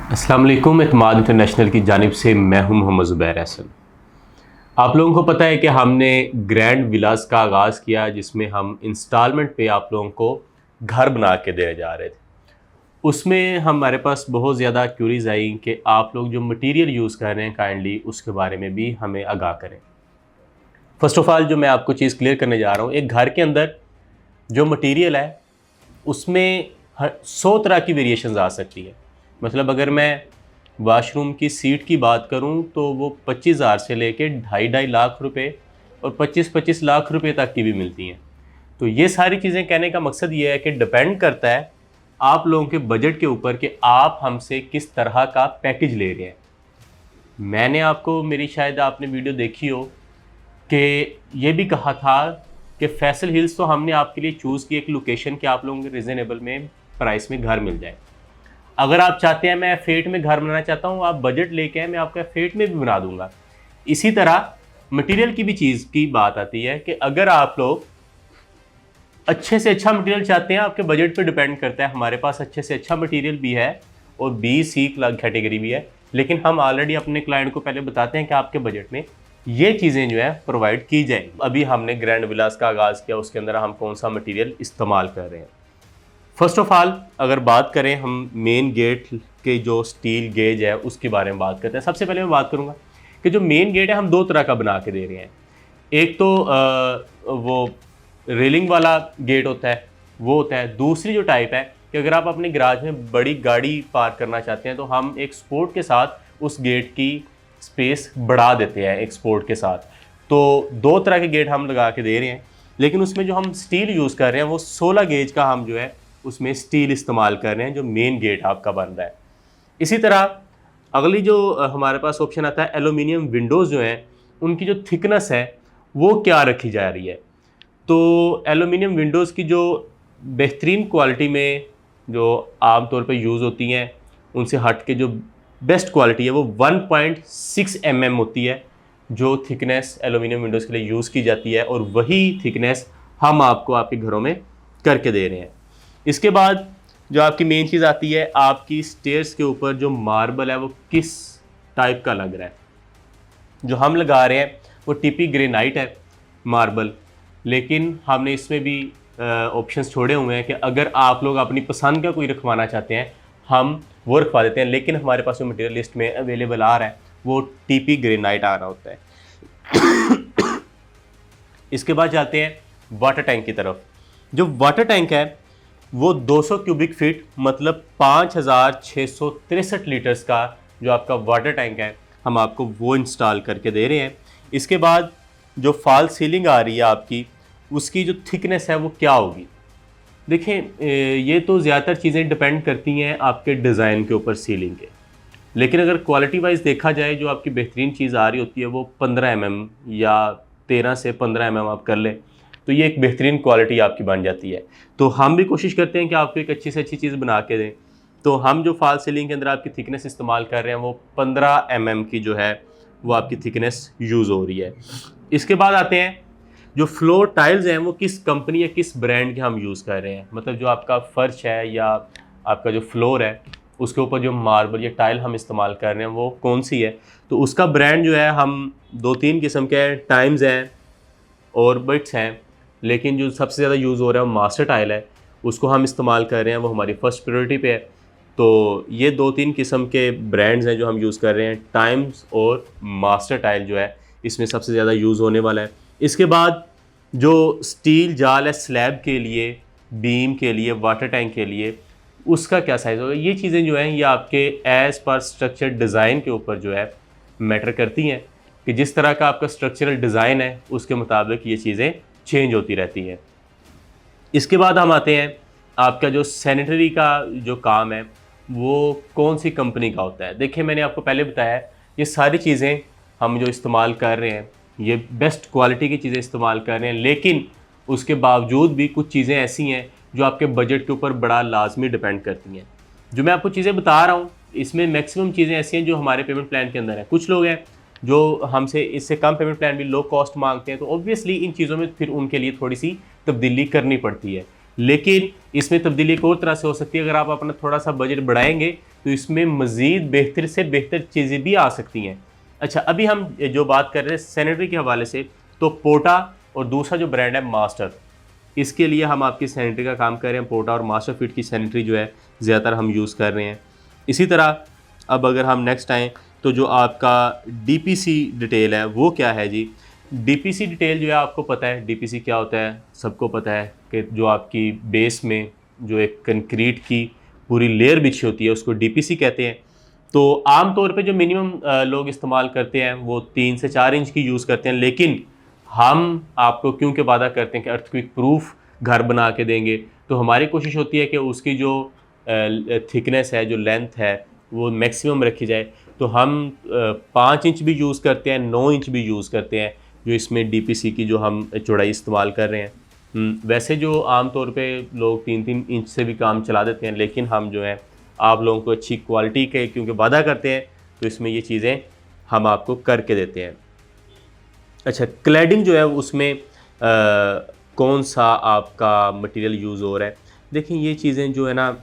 अस्सलाम वालेकुम। इत्माद इंटरनेशनल की जानिब से मैं हूं मोहम्मद ज़ुबैर अहसन। आप लोगों को पता है कि हमने ग्रैंड विलास का आगाज़ किया, जिसमें हम इंस्टॉलमेंट पे आप लोगों को घर बना के देने जा रहे थे। उसमें हमारे पास बहुत ज़्यादा क्यूरीज आई कि आप लोग जो मटेरियल यूज़ कर रहे हैं काइंडली उसके बारे में भी हमें आगाह करें। फ़र्स्ट ऑफ़ ऑल जो मैं आपको चीज़ क्लियर करने जा रहा हूँ, एक घर के अंदर जो मटेरियल है उसमें 100 तरह की वेरिएशंस आ सकती है। मतलब अगर मैं वाशरूम की सीट की बात करूं तो वो 25,000 से लेके ढाई लाख रुपए और 25-25 लाख रुपए तक की भी मिलती हैं। तो ये सारी चीज़ें कहने का मकसद ये है कि डिपेंड करता है आप लोगों के बजट के ऊपर कि आप हमसे किस तरह का पैकेज ले रहे हैं। मैंने आपको, मेरी शायद आपने वीडियो देखी हो, कि ये भी कहा था कि फैसल हिल्स तो हमने आपके लिए चूज़ की एक लोकेशन कि आप लोगों के रिजनेबल में प्राइस में घर मिल जाए। अगर आप चाहते हैं मैं फेट में घर बनाना चाहता हूँ, आप बजट लेके आए, मैं आपका फेट में भी बना दूंगा। इसी तरह मटेरियल की भी चीज़ की बात आती है कि अगर आप लोग अच्छे से अच्छा मटेरियल चाहते हैं, आपके बजट पे डिपेंड करता है। हमारे पास अच्छे से अच्छा मटेरियल भी है और बी-सी कैटेगरी भी है, लेकिन हम ऑलरेडी अपने क्लाइंट को पहले बताते हैं कि आपके बजट में ये चीज़ें जो है प्रोवाइड की जाएंगी। अभी हमने ग्रैंड विलास का आगाज़ किया, उसके अंदर हम कौन सा मटेरियल इस्तेमाल कर रहे हैं। फर्स्ट ऑफ ऑल अगर बात करें हम मेन गेट के जो स्टील गेज है उसके बारे में बात करते हैं। सबसे पहले मैं बात करूंगा कि जो मेन गेट है हम दो तरह का बना के दे रहे हैं। एक तो वो रेलिंग वाला गेट होता है, वो होता है। दूसरी जो टाइप है कि अगर आप अपने गराज में बड़ी गाड़ी पार्क करना चाहते हैं तो हम एक सपोर्ट के साथ उस गेट की स्पेस बढ़ा देते हैं एक सपोर्ट के साथ। तो दो तरह के गेट हम लगा के दे रहे हैं, लेकिन उसमें जो हम स्टील यूज़ कर रहे हैं वो 16 गेज का हम जो है उसमें स्टील इस्तेमाल कर रहे हैं, जो मेन गेट आपका बन रहा है। इसी तरह अगली जो हमारे पास ऑप्शन आता है, एल्यूमिनियम विंडोज़ जो हैं उनकी जो थिकनेस है वो क्या रखी जा रही है। तो एल्यूमिनियम विंडोज़ की जो बेहतरीन क्वालिटी में जो आमतौर पर यूज़ होती हैं उनसे हट के जो बेस्ट क्वालिटी है वो 1.6 mm होती है, जो थिकनेस एल्यूमिनियम विंडोज़ के लिए यूज़ की जाती है, और वही थिकनेस हम आपको आपके घरों में करके दे रहे हैं। इसके बाद जो आपकी मेन चीज़ आती है, आपकी स्टेयर्स के ऊपर जो मार्बल है वो किस टाइप का लग रहा है। जो हम लगा रहे हैं वो टीपी ग्रेनाइट है मार्बल, लेकिन हमने इसमें भी ऑप्शंस छोड़े हुए हैं कि अगर आप लोग अपनी पसंद का कोई रखवाना चाहते हैं हम वो रखवा देते हैं, लेकिन हमारे पास जो मटेरियल लिस्ट में अवेलेबल आ रहा है वो टीपी ग्रेनाइट आ रहा होता है। इसके बाद जाते हैं वाटर टैंक की तरफ। जो वाटर टैंक है वो 200 क्यूबिक फीट मतलब 5,663 लीटर्स का जो आपका वाटर टैंक है हम आपको वो इंस्टॉल करके दे रहे हैं। इसके बाद जो फॉल सीलिंग आ रही है आपकी, उसकी जो थिकनेस है वो क्या होगी। देखें, ये तो ज़्यादातर चीज़ें डिपेंड करती हैं आपके डिज़ाइन के ऊपर सीलिंग के, लेकिन अगर क्वालिटी वाइज देखा जाए जो आपकी बेहतरीन चीज़ आ रही होती है वो 15 mm या 13 से 15 mm आप कर लें तो ये एक बेहतरीन क्वालिटी आपकी बन जाती है। तो हम भी कोशिश करते हैं कि आपको एक अच्छी से अच्छी चीज़ बना के दें। तो हम जो फॉल सीलिंग के अंदर आपकी थिकनेस इस्तेमाल कर रहे हैं वो 15 mm की जो है वो आपकी थिकनेस यूज़ हो रही है। इसके बाद आते हैं जो फ्लोर टाइल्स हैं वो किस कंपनी या किस ब्रांड के हम यूज़ कर रहे हैं। मतलब जो आपका फ़र्श है या आपका जो फ्लोर है उसके ऊपर जो मार्बल या टाइल हम इस्तेमाल कर रहे हैं वो कौन सी है। तो उसका ब्रांड जो है हम 2-3 किस्म के हैं, टाइम्स हैं और बिट्स हैं, लेकिन जो सबसे ज़्यादा यूज़ हो रहा है वो मास्टर टाइल है, उसको हम इस्तेमाल कर रहे हैं, वो हमारी फ़र्स्ट प्रायोरिटी पे है। तो ये 2-3 किस्म के ब्रांड्स हैं जो हम यूज़ कर रहे हैं, टाइम्स और मास्टर टाइल जो है इसमें सबसे ज़्यादा यूज़ होने वाला है। इसके बाद जो स्टील जाल है स्लैब के लिए, बीम के लिए, वाटर टैंक के लिए, उसका क्या साइज़ होगा। ये चीज़ें जो हैं ये आपके एज़ पर स्ट्रक्चर डिज़ाइन के ऊपर जो है मैटर करती हैं कि जिस तरह का आपका स्ट्रक्चरल डिज़ाइन है उसके मुताबिक ये चीज़ें चेंज होती रहती हैं। इसके बाद हम आते हैं आपका जो सैनिटरी का जो काम है वो कौन सी कंपनी का होता है। देखिए, मैंने आपको पहले बताया ये सारी चीज़ें हम जो इस्तेमाल कर रहे हैं ये बेस्ट क्वालिटी की चीज़ें इस्तेमाल कर रहे हैं, लेकिन उसके बावजूद भी कुछ चीज़ें ऐसी हैं जो आपके बजट के ऊपर बड़ा लाजमी डिपेंड करती हैं। जो मैं आपको चीज़ें बता रहा हूँ इसमें मैक्सिमम चीज़ें ऐसी हैं जो हमारे पेमेंट प्लान के अंदर हैं। कुछ लोग हैं जो हमसे इससे कम पेमेंट प्लान भी लो कॉस्ट मांगते हैं, तो ऑब्वियसली इन चीज़ों में फिर उनके लिए थोड़ी सी तब्दीली करनी पड़ती है। लेकिन इसमें तब्दीली एक और तरह से हो सकती है। अगर आप अपना थोड़ा सा बजट बढ़ाएंगे तो इसमें मज़ीद बेहतर से बेहतर चीज़ें भी आ सकती हैं। अच्छा, अभी हम जो बात कर रहे हैं सैनिटरी के हवाले से, तो पोटा और दूसरा जो ब्रांड है मास्टर, इसके लिए हम आपकी सैनिटरी का काम कर रहे हैं। पोटा और मास्टर फिट की सैनिटरी जो है ज़्यादातर हम यूज़ कर रहे हैं। इसी तरह अब अगर हम नेक्स्ट आएँ तो जो आपका डीपीसी डिटेल है वो क्या है जी। डीपीसी डिटेल जो है आपको पता है डीपीसी क्या होता है, सबको पता है कि जो आपकी बेस में जो एक कंक्रीट की पूरी लेयर बिछी होती है उसको डीपीसी कहते हैं। तो आम तौर पे जो मिनिमम लोग इस्तेमाल करते हैं वो 3 से 4 इंच की यूज़ करते हैं, लेकिन हम आपको क्योंकि वादा करते हैं कि अर्थक्वेक प्रूफ घर बना के देंगे, तो हमारी कोशिश होती है कि उसकी जो थिकनेस है, जो लेंथ है, वो मैक्सिमम रखी जाए। तो हम 5 इंच भी यूज़ करते हैं, 9 इंच भी यूज़ करते हैं, जो इसमें डीपीसी की जो हम चौड़ाई इस्तेमाल कर रहे हैं। वैसे जो आम तौर पे लोग 3-3 इंच से भी काम चला देते हैं, लेकिन हम जो है आप लोगों को अच्छी क्वालिटी के क्योंकि वादा करते हैं, तो इसमें ये चीज़ें हम आपको करके देते हैं। अच्छा, क्लैडिंग जो है उसमें कौन सा आपका मटेरियल यूज़ हो रहा है, देखिए ये चीज़ें जो है ना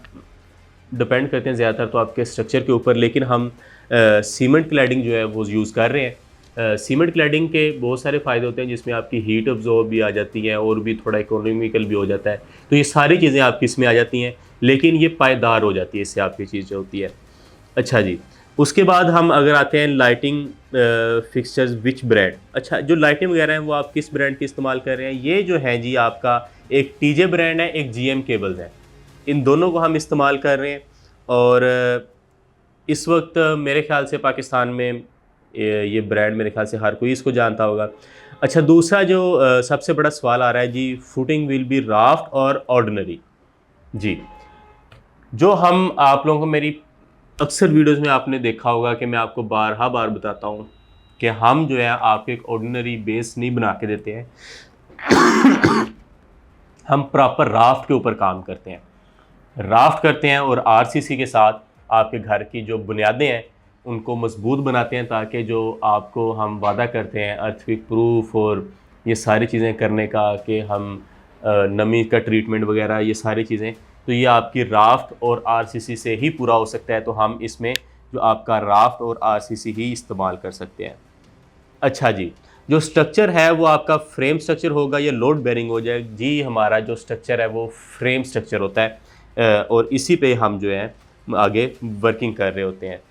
डिपेंड करते हैं ज़्यादातर तो आपके स्ट्रक्चर के ऊपर, लेकिन हम सीमेंट क्लैडिंग जो है वो यूज़ कर रहे हैं। सीमेंट क्लैडिंग के बहुत सारे फ़ायदे होते हैं, जिसमें आपकी हीट अब्जॉर्ब भी आ जाती है और भी थोड़ा इकोनॉमिकल भी हो जाता है। तो ये सारी चीज़ें आपकी इसमें आ जाती हैं, लेकिन ये पायदार हो जाती है, इससे आपकी चीज़ जो होती है। अच्छा जी, उसके बाद हम अगर आते हैं लाइटिंग फिक्सचर्स विच ब्रांड। अच्छा, जो लाइटिंग वगैरह हैं वो आप किस ब्रांड की इस्तेमाल कर रहे हैं, ये जो है जी आपका एक टीजे ब्रांड है, एक जीएम केबल्स है, इन दोनों को हम इस्तेमाल कर रहे हैं। और इस वक्त मेरे ख्याल से पाकिस्तान में ये ब्रांड मेरे ख्याल से हर कोई इसको जानता होगा। अच्छा, दूसरा जो सबसे बड़ा सवाल आ रहा है जी, फुटिंग विल बी राफ्ट और ऑर्डिनरी। जी, जो हम आप लोगों को मेरी अक्सर वीडियोस में आपने देखा होगा कि मैं आपको बार बताता हूँ कि हम जो है आपको एक ऑर्डिनरी बेस नहीं बना के देते हैं, हम प्रॉपर राफ्ट के ऊपर काम करते हैं, राफ्ट करते हैं और आरसीसी के साथ आपके घर की जो बुनियादें हैं उनको मजबूत बनाते हैं, ताकि जो आपको हम वादा करते हैं अर्थक्वेक प्रूफ और ये सारी चीज़ें करने का कि हम नमी का ट्रीटमेंट वगैरह ये सारी चीज़ें, तो ये आपकी राफ्ट और आरसीसी से ही पूरा हो सकता है। तो हम इसमें जो आपका राफ्ट और आरसीसी ही इस्तेमाल कर सकते हैं। अच्छा जी, जो स्ट्रक्चर है वो आपका फ्रेम स्ट्रक्चर होगा या लोड बेरिंग हो जाए जी। हमारा जो स्ट्रक्चर है वो फ्रेम स्ट्रक्चर होता है और इसी पे हम जो है आगे वर्किंग कर रहे होते हैं।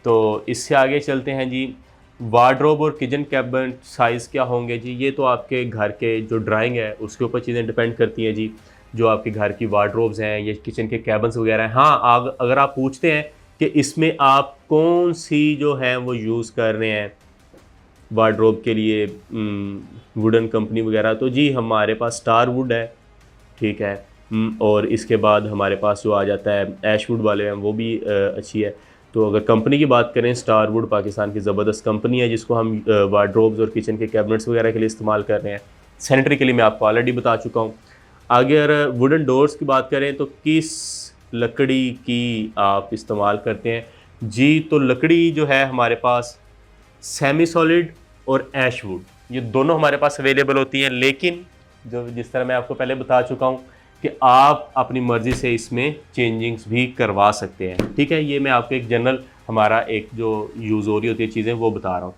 तो इससे आगे चलते हैं जी, वार्डरोब और किचन कैबिनेट साइज़ क्या होंगे जी। ये तो आपके घर के जो ड्राइंग है उसके ऊपर चीज़ें डिपेंड करती हैं जी, जो आपके घर की वार्डरोब्स हैं या किचन के कैबिन्स वगैरह हैं। हाँ, अगर आप पूछते हैं कि इसमें आप कौन सी जो है वो यूज़ कर रहे हैं वार्डरोब के लिए वुडन कंपनी वगैरह, तो जी हमारे पास स्टार वुड है, ठीक है। और इसके बाद हमारे पास जो आ जाता है ऐश वुड वाले हैं, वो भी अच्छी है। तो अगर कंपनी की बात करें, स्टार वुड पाकिस्तान की ज़बरदस्त कंपनी है, जिसको हम वार्डरोब्स और किचन के कैबिनेट्स वगैरह के लिए इस्तेमाल कर रहे हैं। सैनिटरी के लिए मैं आपको ऑलरेडी बता चुका हूँ। आगे अगर वुडन डोर्स की बात करें तो किस लकड़ी की आप इस्तेमाल करते हैं जी। तो लकड़ी जो है हमारे पास सेमी सॉलिड और ऐश वुड, ये दोनों हमारे पास अवेलेबल होती हैं, लेकिन जो जिस तरह मैं आपको पहले बता चुका हूँ कि आप अपनी मर्ज़ी से इसमें चेंजिंग्स भी करवा सकते हैं, ठीक है। ये मैं आपको एक जनरल हमारा एक जो यूज़ हो रही होती है चीज़ें वो बता रहा हूँ।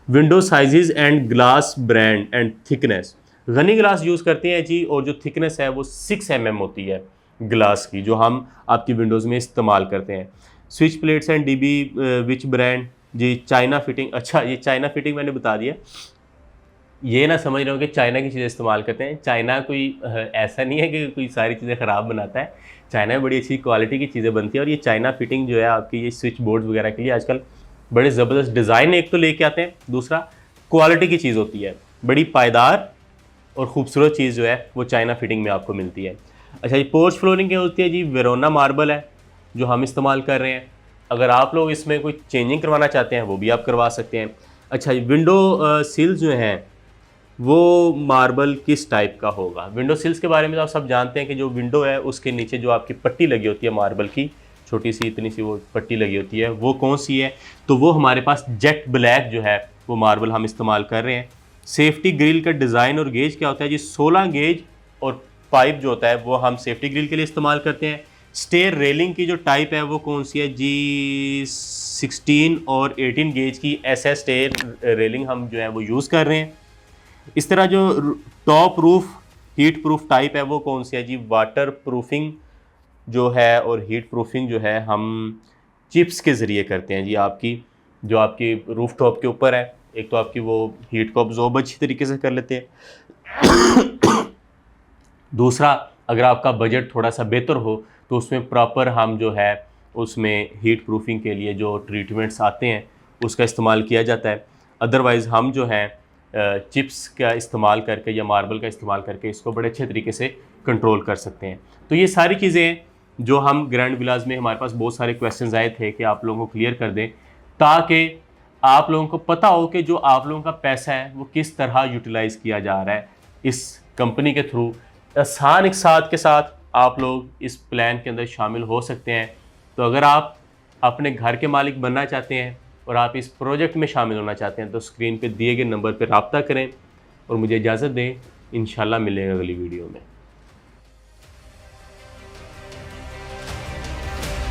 Window sizes and glass brand and thickness, गनी ग्लास यूज़ करते हैं जी, और जो थिकनेस है वो 6 mm होती है ग्लास की, जो हम आपकी विंडोज़ में इस्तेमाल करते हैं। Switch plates and DB which brand जी। चाइना फिटिंग, अच्छा ये चाइना फिटिंग मैंने बता दिया, ये ना समझ रहे हो कि चाइना की चीज़ें इस्तेमाल करते हैं। चाइना कोई ऐसा नहीं है कि कोई सारी चीज़ें ख़राब बनाता है, चाइना में बड़ी अच्छी क्वालिटी की चीज़ें बनती है। और ये चाइना फिटिंग जो है आपकी ये स्विच बोर्ड वगैरह के लिए आजकल बड़े ज़बरदस्त डिज़ाइन एक तो लेके आते हैं, दूसरा क्वालिटी की चीज़ होती है, बड़ी पायदार और ख़ूबसूरत चीज़ जो है वो चाइना फिटिंग में आपको मिलती है। अच्छा, ये पोर्च फ्लोरिंग क्या होती है जी, वेरोना मार्बल है जो हम इस्तेमाल कर रहे हैं। अगर आप लोग इसमें कोई चेंजिंग करवाना चाहते हैं वो भी आप करवा सकते हैं। अच्छा, विंडो सिल्स जो हैं वो मार्बल किस टाइप का होगा। विंडो सिल्स के बारे में तो आप सब जानते हैं कि जो विंडो है उसके नीचे जो आपकी पट्टी लगी होती है मार्बल की, छोटी सी इतनी सी वो पट्टी लगी होती है, वो कौन सी है, तो वो हमारे पास जेट ब्लैक जो है वो मार्बल हम इस्तेमाल कर रहे हैं। सेफ्टी ग्रिल का डिज़ाइन और गेज क्या होता है जी, 16 गेज और पाइप जो होता है वो हम सेफ्टी ग्रिल के लिए इस्तेमाल करते हैं। स्टेयर रेलिंग की जो टाइप है वो कौन सी है जी, 16 और 18 गेज की SS स्टेयर रेलिंग हम जो है वो यूज़ कर रहे हैं। इस तरह जो top roof heat proof type है वो कौन सी है जी, वाटर प्रूफिंग जो है और हीट प्रूफिंग जो है हम चिप्स के ज़रिए करते हैं जी। आपकी जो आपकी रूफ टॉप के ऊपर है, एक तो आपकी वो हीट को ऑब्जॉर्ब अच्छी तरीके से कर लेते हैं। दूसरा, अगर आपका बजट थोड़ा सा बेहतर हो तो उसमें प्रॉपर हम जो है उसमें हीट प्रूफिंग के लिए जो ट्रीटमेंट्स आते हैं उसका इस्तेमाल किया जाता है। अदरवाइज़ हम जो है चिप्स का इस्तेमाल करके या मार्बल का इस्तेमाल करके इसको बड़े अच्छे तरीके से कंट्रोल कर सकते हैं। तो ये सारी चीज़ें जो हम ग्रैंड विलास में, हमारे पास बहुत सारे क्वेश्चंस आए थे कि आप लोगों को क्लियर कर दें, ताकि आप लोगों को पता हो कि जो आप लोगों का पैसा है वो किस तरह यूटिलाइज़ किया जा रहा है इस कंपनी के थ्रू। आसान एक साथ के साथ आप लोग इस प्लान के अंदर शामिल हो सकते हैं। तो अगर आप अपने घर के मालिक बनना चाहते हैं और आप इस प्रोजेक्ट में शामिल होना चाहते हैं तो स्क्रीन पे दिए गए नंबर पर रब्ता करें और मुझे इजाज़त दें। इंशाल्लाह मिलेंगे अगली वीडियो में।